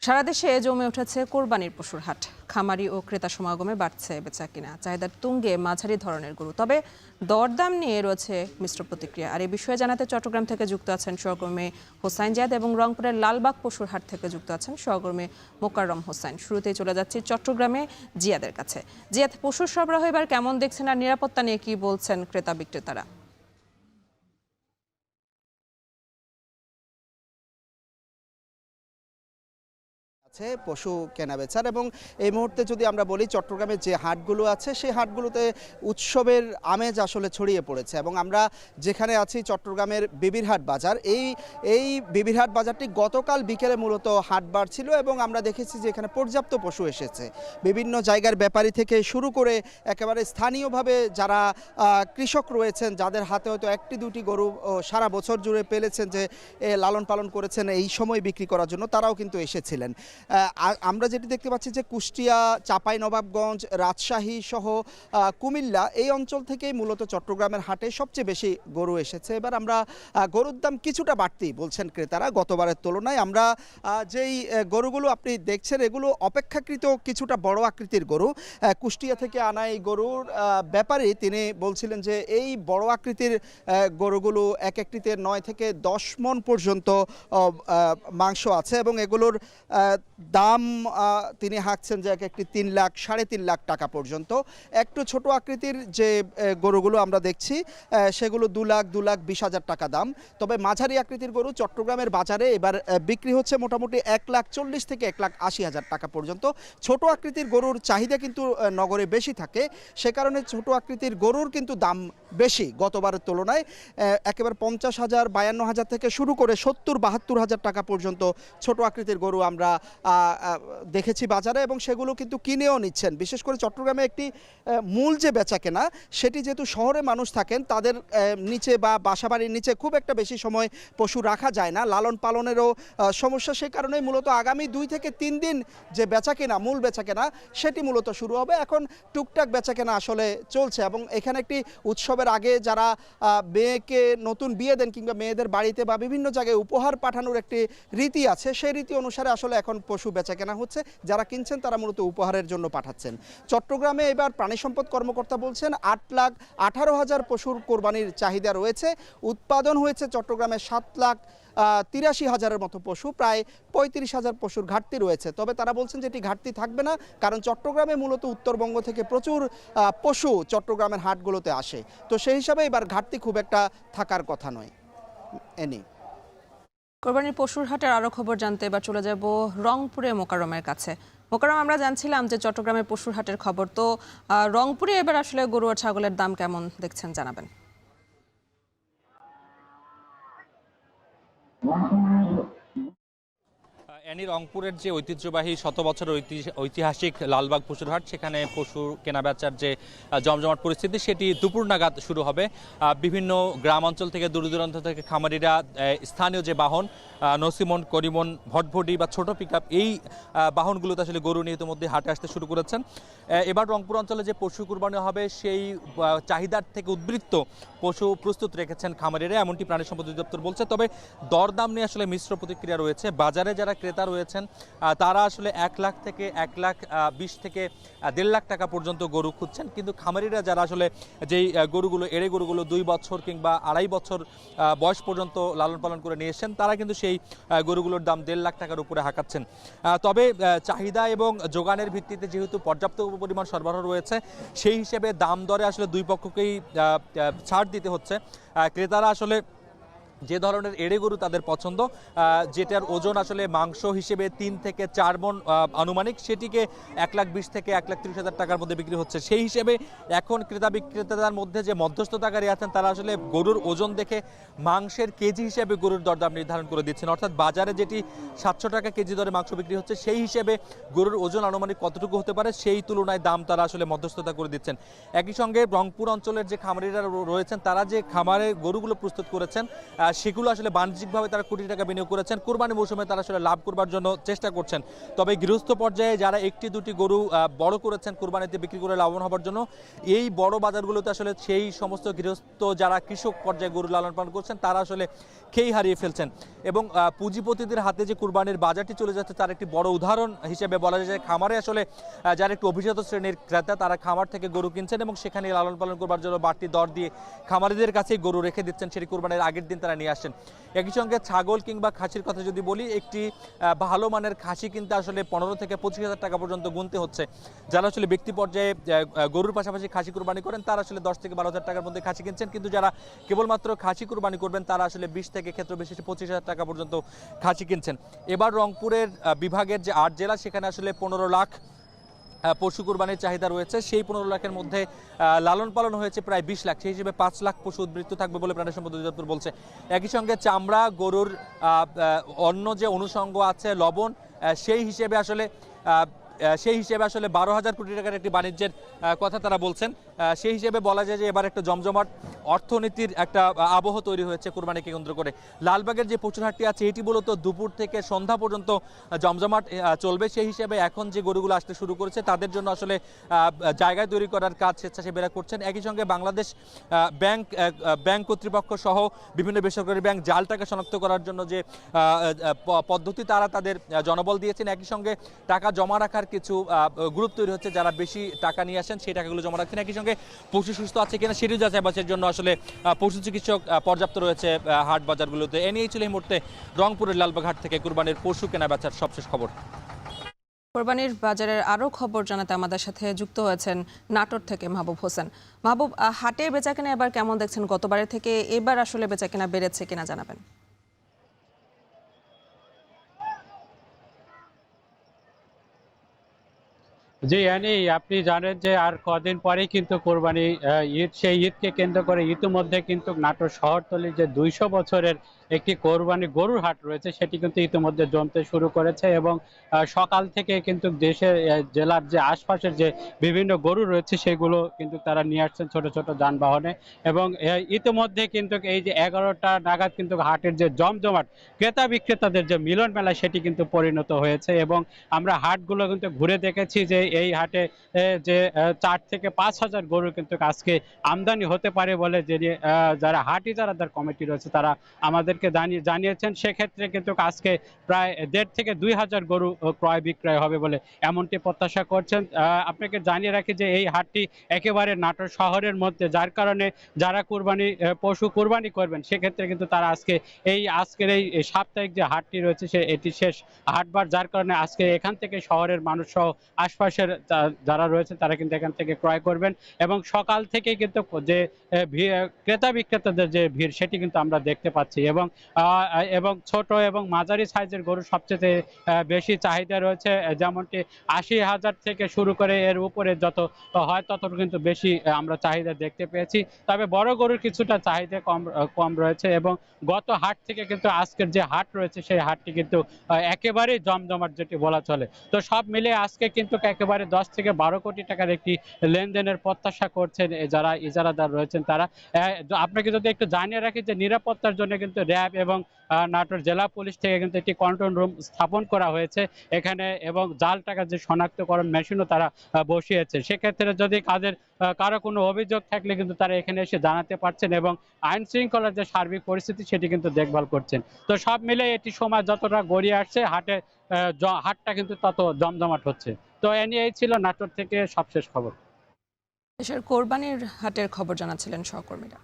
সারা দেশে জমে উঠেছে কোরবানির পশুর হাট। খামারি ও ক্রেতা সমাগমে বাড়ছে বেচাকেনা। চাহিদার তুঙ্গে মাঝারি ধরনের গরু, তবে দরদাম নিয়ে রয়েছে মিশ্র প্রতিক্রিয়া। আর এই বিষয়ে জানাতে চট্টগ্রাম থেকে যুক্ত আছেন সহকর্মী হোসাইন জিয়াদ এবং রংপুরের লালবাগ পশুর হাট থেকে যুক্ত আছেন সহকর্মী মোকাররম হোসাইন। শুরুতেই চলে যাচ্ছি চট্টগ্রামে জিয়াদের কাছে। জিয়াদ, পশুর সরবরাহ এবার কেমন দেখছেন আর নিরাপত্তা নিয়ে কি বলছেন ক্রেতা বিক্রেতারা? পশু কেনাবেচার এবং এই মুহূর্তে যদি আমরা বলি চট্টগ্রামের যে হাটগুলো আছে সেই হাটগুলোতে উৎসবের আমেজ আসলে ছড়িয়ে পড়েছে এবং আমরা যেখানে আছি চট্টগ্রামের বিবিরহাট বাজার, এই বিবিরহাট বাজারটি গতকাল বিকেলে মূলত হাটবার ছিল এবং আমরা দেখেছি যে এখানে পর্যাপ্ত পশু এসেছে। বিভিন্ন জায়গার ব্যাপারী থেকে শুরু করে একেবারে স্থানীয়ভাবে যারা কৃষক রয়েছেন, যাদের হাতে হয়তো একটি দুটি গরু সারা বছর জুড়ে পেলেছেন, যে লালন পালন করেছেন এই সময় বিক্রি করার জন্য, তারাও কিন্তু এসেছিলেন। আমরা যেটি দেখতে পাচ্ছি যে কুষ্টিয়া, চাঁপাইনবাবগঞ্জ, রাজশাহী সহ কুমিল্লা এই অঞ্চল থেকেই মূলত চট্টগ্রামের হাটে সবচেয়ে বেশি গরু এসেছে। এবার আমরা গরুর দাম কিছুটা বাড়তি বলছেন ক্রেতারা গতবারের তুলনায়। আমরা যেই গরুগুলো আপনি দেখছেন এগুলো অপেক্ষাকৃত কিছুটা বড় আকৃতির গরু। কুষ্টিয়া থেকে আনা এই গরুর ব্যাপারে তিনি বলছিলেন যে এই বড় আকৃতির গরুগুলো এক একটিতে 9 থেকে 10 মণ পর্যন্ত মাংস আছে এবং এগুলোর দাম তিনি হাঁকছেন যে এক একটি 3 লাখ, 3.5 লাখ টাকা পর্যন্ত। একটু ছোট আকৃতির যে গরুগুলো আমরা দেখছি সেগুলো 2 লাখ 20,000 টাকা দাম। তবে মাঝারি আকৃতির গরু চট্টগ্রামের বাজারে এবার বিক্রি হচ্ছে মোটামুটি 1,40,000 থেকে 1,80,000 টাকা পর্যন্ত। ছোট আকৃতির গরুর চাহিদা কিন্তু নগরে বেশি থাকে, সে কারণে ছোট আকৃতির গরুর কিন্তু দাম বেশি গতবারের তুলনায়। একেবারে 50,000, 52,000 থেকে শুরু করে 70-72,000 টাকা পর্যন্ত ছোট আকৃতির গরু আমরা দেখেছি বাজারে এবং সেগুলো কিন্তু কিনেও নিচ্ছেন। বিশেষ করে চট্টগ্রামে একটি মূল যে বেচা কেনা, সেটি যেহেতু শহরে মানুষ থাকেন, তাদের নিচে বা বাসাবাড়ির নিচে খুব একটা বেশি সময় পশু রাখা যায় না, লালন পালনেরও সমস্যা। সেই কারণেই মূলত আগামী 2 থেকে 3 দিন যে বেচা কেনা, মূল বেচা কেনা, সেটি মূলত শুরু হবে। এখন টুকটাক বেচা কেনা আসলে চলছে এবং এখানে একটি উৎসবের আগে যারা মেয়েকে নতুন বিয়ে দেন কিংবা মেয়েদের বাড়িতে বা বিভিন্ন জায়গায় উপহার পাঠানোর একটি রীতি আছে, সেই রীতি অনুসারে আসলে এখন পশু বেচা কেনা হচ্ছে। যারা কিনছেন তারা মূলত উপহারের জন্য পাঠাচ্ছেন। চট্টগ্রামে এবার প্রাণী সম্পদ কর্মকর্তা বলছেন 8,18,000 পশুর কোরবানির চাহিদা রয়েছে। উৎপাদন হয়েছে চট্টগ্রামে 7,83,000-এর মতো পশু, প্রায় 35,000 পশুর ঘাটতি রয়েছে। তবে তারা বলছেন যে এটি ঘাটতি থাকবে না, কারণ চট্টগ্রামে মূলত উত্তরবঙ্গ থেকে প্রচুর পশু চট্টগ্রামের হাটগুলোতে আসে। তো সেই হিসাবে এবার ঘাটতি খুব একটা থাকার কথা নয়। কোরবানির পশুর হাটের আরো খবর জানতে এবার চলে যাব রংপুরে মোকাররমের কাছে। মোকাররম, আমরা জানছিলাম যে চট্টগ্রামের পশুর হাটের খবর, তো রংপুরে এবার আসলে গরু আর ছাগলের দাম কেমন দেখছেন জানাবেন। রংপুরের যে ঐতিহ্যবাহী শত বছরের ঐতিহাসিক লালবাগ পশুর হাট, সেখানে পশু কেনাবেচার যে জমজমাট পরিস্থিতি সেটি দুপুর নাগাদ শুরু হবে। বিভিন্ন গ্রাম অঞ্চল থেকে, দূর দূরান্ত থেকে খামারিরা স্থানীয় যে বাহন, নসিমন, করিমন, ভটভটি বা ছোট পিকআপ, এই বাহনগুলোতে আসলে গরু নিয়ে ইতিমধ্যে হাটে আসতে শুরু করেছেন। এবার রংপুর অঞ্চলে যে পশু কুরবানি হবে সেই চাহিদার থেকে উদ্বৃত্ত পশু প্রস্তুত রেখেছেন খামারিরা, এমনটি প্রাণী সম্পদ অধিদপ্তর বলছে। তবে দরদাম নিয়ে আসলে মিশ্র প্রতিক্রিয়া রয়েছে। বাজারে যারা ক্রেতা রয়েছেন তারা আসলে 1 লাখ থেকে 1,20,000 থেকে 1.5 লাখ টাকা পর্যন্ত গরু খুঁজছেন, কিন্তু খামারিরা যারা আসলে যেই গরুগুলো, এড়ে গরুগুলো 2 বছর কিংবা 2.5 বছর বয়স পর্যন্ত লালন পালন করে নিয়ে এসেছেন, তারা কিন্তু সেই গরুগুলোর দাম 1.5 লাখ টাকার উপরে হাঁকাচ্ছেন। তবে চাহিদা এবং যোগানের ভিত্তিতে যেহেতু পর্যাপ্ত পরিমাণ সরবরাহ রয়েছে, সেই হিসেবে দাম দরে আসলে দুই পক্ষকেই ছাড় দিতে হচ্ছে। ক্রেতারা আসলে যে ধরনের এড়ে গরু তাদের পছন্দ, যেটার ওজন আসলে মাংস হিসেবে 3 থেকে 4 মণ আনুমানিক, সেটিকে 1,20,000 থেকে 1,30,000 টাকার মধ্যে বিক্রি হচ্ছে। সেই হিসেবে এখন ক্রেতা বিক্রেতাদের মধ্যে যে মধ্যস্থতাকারী আছেন, তারা আসলে গরুর ওজন দেখে মাংসের কেজি হিসেবে গরুর দরদাম নির্ধারণ করে দিচ্ছেন। অর্থাৎ বাজারে যেটি 700 টাকা কেজি দরে মাংস বিক্রি হচ্ছে, সেই হিসেবে গরুর ওজন আনুমানিক কতটুকু হতে পারে সেই তুলনায় দাম তারা আসলে মধ্যস্থতা করে দিচ্ছেন। একই সঙ্গে রংপুর অঞ্চলের যে খামারিরা রয়েছেন, তারা যে খামারে গরুগুলো প্রস্তুত করেছেন সেগুলো আসলে বাণিজ্যিকভাবে তারা কোটি টাকা বিনিয়োগ করেছেন, কোরবানি মৌসুমে তারা আসলে লাভ করবার জন্য চেষ্টা করছেন। তবে গৃহস্থ পর্যায়ে যারা একটি দুটি গরু বড় করেছেন কোরবানিতে বিক্রি করে লাভবান হবার জন্য, এই বড় বাজারগুলোতে আসলে সেই সমস্ত গৃহস্থ যারা কৃষক পর্যায়ে গরু লালন পালন করছেন তারা আসলে খেই হারিয়ে ফেলছেন। এবং পুঁজিপতিদের হাতে যে কুরবানির বাজারটি চলে যাচ্ছে তার একটি বড় উদাহরণ হিসেবে বলা যায় যে খামারে আসলে যারা একটু অভিজাত শ্রেণীর ক্রেতা তারা খামার থেকে গরু কিনছেন এবং সেখানে লালন পালন করবার জন্য বাড়তি দর দিয়ে খামারিদের কাছেই গরু রেখে দিচ্ছেন, সেটি কুরবানির আগের দিন তারা নিয়ে আসছেন। একই সঙ্গে ছাগল কিংবা খাসির কথা যদি বলি, একটি ভালো মানের খাসি কিনতে আসলে 15 থেকে 25,000 টাকা পর্যন্ত গুনতে হচ্ছে। যারা আসলে ব্যক্তি পর্যায়ে গরুর পাশাপাশি খাসি কুরবানি করেন তারা আসলে 10 থেকে 12,000 টাকার মধ্যে খাসি কিনছেন, কিন্তু যারা কেবলমাত্র খাসি কুরবানি করবেন তারা আসলে 20 থেকে ক্ষেত্র বিশেষে 25,000 টাকা পর্যন্ত খাসি কিনছেন। এবার রংপুরের বিভাগের যে 8 জেলা সেখানে আসলে 15 লাখ পশু কুরবানির চাহিদা রয়েছে। সেই 15 লাখের মধ্যে লালন পালন হয়েছে প্রায় 20 লাখ, সেই হিসেবে 5 লাখ পশু উদ্বৃত্ত থাকবে বলে প্রাণী সম্পদ অধিদপ্তর বলছে। একই সঙ্গে চামড়া, গরুর অন্য যে অনুষঙ্গ আছে, লবণ, সেই হিসেবে আসলে 12,000 কোটি টাকার একটি বাণিজ্যের কথা তারা বলছেন। সেই হিসেবে বলা যায় যে এবার একটা জমজমাট অর্থনীতির একটা আবহ তৈরি হয়েছে কুরবানিকে কেন্দ্র করে। লালবাগের যে পশুর হাটটি আছে এটি মূলত দুপুর থেকে সন্ধ্যা পর্যন্ত জমজমাট চলবে। সেই হিসেবে এখন যে গরুগুলো আসতে শুরু করেছে তাদের জন্য আসলে জায়গায় তৈরি করার কাজ স্বেচ্ছাসেবীরা করছেন। একই সঙ্গে বাংলাদেশ ব্যাংক কর্তৃপক্ষ সহ বিভিন্ন বেসরকারি ব্যাংক জাল টাকা শনাক্ত করার জন্য যে পদ্ধতি তারা তাদের জনবল দিয়েছেন। একই সঙ্গে টাকা জমা রাখার কিছু গ্রুপ তৈরি হচ্ছে, যারা বেশি টাকা নিয়ে আসেন সেই টাকাগুলো জমা রাখছেন। একই সঙ্গে পশু সুস্থ আছে কিনা সেটিও যাচাই বাছাইয়ের জন্য আসলে পশু চিকিৎসক পর্যাপ্ত রয়েছে হাট বাজারগুলোতে। এ নিয়েই ছিল এই মুহূর্তে রংপুরের লালবাগ হাট থেকে কুরবানির পশু কেনা বেচার সবশেষ খবর। কোরবানির বাজারের আরও খবর জানাতে আমাদের সাথে যুক্ত হয়েছেন নাটোর থেকে মাহবুব হোসেন। মাহবুব, হাটের বেচাকেনা এবার কেমন দেখছেন? গতবারের থেকে এবার আসলে বেচাকেনা বেড়েছে কিনা জানাবেন। জি অ্যানি, আপনি জানেন যে আর কদিন পরেই কিন্তু কোরবানি ঈদ। সেই ঈদকে কেন্দ্র করে ইতিমধ্যে কিন্তু নাটোর শহরতলির যে 200 বছরের একটি কোরবানি গরুর হাট রয়েছে সেটি কিন্তু ইতিমধ্যে জমতে শুরু করেছে এবং সকাল থেকে কিন্তু দেশের জেলার যে আশপাশের যে বিভিন্ন গরু রয়েছে সেগুলো কিন্তু তারা নিয়ে আসছেন ছোট ছোট যানবাহনে। এবং ইতিমধ্যে কিন্তু এই যে 11টা নাগাদ কিন্তু হাটের যে জমজমাট ক্রেতা বিক্রেতাদের যে মিলন মেলা সেটি কিন্তু পরিণত হয়েছে। এবং আমরা হাটগুলো কিন্তু ঘুরে দেখেছি যে এই হাটে যে 4 থেকে 5,000 গরু কিন্তু আজকে আমদানি হতে পারে বলে যে যারা হাট ইজারাদার কমিটি রয়েছে তারা আমাদেরকে জানিয়েছেন। সেক্ষেত্রে কিন্তু আজকে প্রায় 1.5 থেকে 2,000 গরু ক্রয় বিক্রয় হবে বলে এমনটি প্রত্যাশা করছেন। আপনাকে জানিয়ে রাখি যে এই হাটটি একেবারে নাটোর শহরের মধ্যে, যার কারণে যারা পশু কুরবানি করবেন সেক্ষেত্রে কিন্তু তারা আজকের এই সাপ্তাহিক যে হাটটি রয়েছে এটি শেষ হাটবার, যার কারণে আজকে এখান থেকে শহরের মানুষ সহ আশপাশের যারা রয়েছে তারা কিন্তু এখান থেকে ক্রয় করবেন। এবং সকাল থেকেই কিন্তু যে ক্রেতা বিক্রেতাদের যে ভিড় সেটি কিন্তু আমরা দেখতে পাচ্ছি। এবং ছোট এবং মাঝারি সাইজের গরু সবচেয়ে বেশি চাহিদা রয়েছে, যেমনটি 80,000 থেকে শুরু করে এর উপরে যত হয় তত কিন্তু বেশি আমরা চাহিদা দেখতে পেয়েছি। তবে বড় গরুর কিছুটা চাহিদা কম রয়েছে। এবং গত হাট থেকে কিন্তু আজকের যে হাট রয়েছে সেই হাটটি কিন্তু একেবারেই জমজমাট যেটি বলা চলে। তো সব মিলে আজকে কিন্তু একেবারে 10 থেকে 12 কোটি টাকার একটি লেনদেনের প্রত্যাশা করছেন যারা ইজারাদার রয়েছেন তারা। আপনাকে যদি একটু জানিয়ে রাখি যে নিরাপত্তার জন্য কিন্তু র্যাব এবং নাটোর জেলা পুলিশ থেকে কিন্তু একটি কন্ট্রোল রুম স্থাপন করা হয়েছে এখানে, এবং জাল টাকার যে শনাক্তকরণ মেশিনও তারা বসিয়েছে। সেক্ষেত্রে যদি কারো কোনো অভিযোগ থাকলে কিন্তু তারা এখানে এসে জানাতে পারছেন এবং আইন শৃঙ্খলার যে সার্বিক পরিস্থিতি সেটি কিন্তু দেখভাল করছেন। তো সব মিলে এটি সময় যতটা গড়িয়ে আসছে হাটটা কিন্তু তত জমজমাট হচ্ছে। তো এ নিয়েই ছিল নাটোর থেকে সবশেষ খবর। দেশের কোরবানির হাটের খবর জানাচ্ছিলেন সহকর্মীরা।